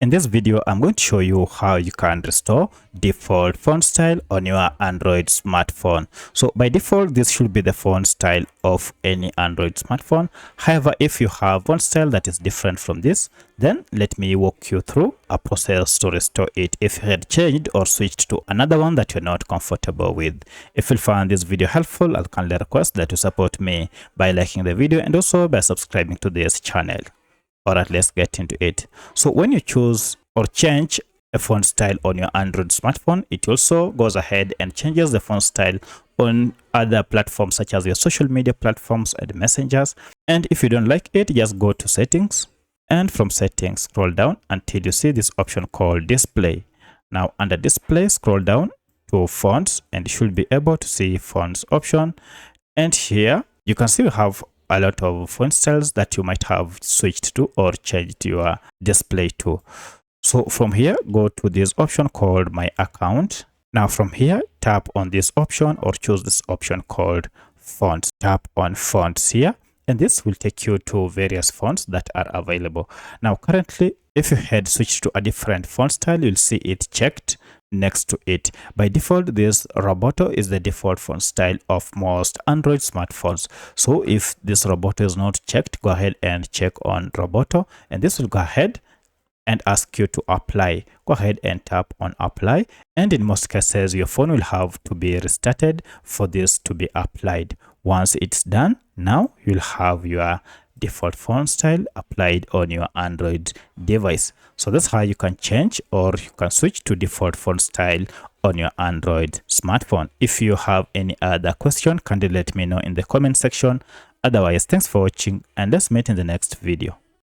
In this video, I'm going to show you how you can restore default font style on your Android smartphone. So by default, this should be the font style of any Android smartphone. However, if you have font style that is different from this, then let me walk you through a process to restore it if you had changed or switched to another one that you're not comfortable with. If you find this video helpful, I'll kindly request that you support me by liking the video and also by subscribing to this channel. Alright, let's get into it. So when you choose or change a font style on your Android smartphone, it also goes ahead and changes the font style on other platforms such as your social media platforms and messengers. And if you don't like it, just go to settings, and from settings scroll down until you see this option called display. Now under display, scroll down to fonts and you should be able to see fonts option, and here you can see we have a lot of font styles that you might have switched to or changed your display to. So from here, go to this option called my account. Now from here, tap on this option or choose this option called fonts. Tap on fonts here, and this will take you to various fonts that are available. Now currently, if you had switched to a different font style, you'll see it checked next to it. By default, this Roboto is the default font style of most Android smartphones. So if this Roboto is not checked, go ahead and check on Roboto, and this will go ahead and ask you to apply. Go ahead and tap on apply, and in most cases your phone will have to be restarted for this to be applied. Once it's done, now you'll have your default font style applied on your Android device. So that's how you can change or you can switch to default font style on your Android smartphone. If you have any other question, kindly let me know in the comment section. Otherwise, thanks for watching and let's meet in the next video.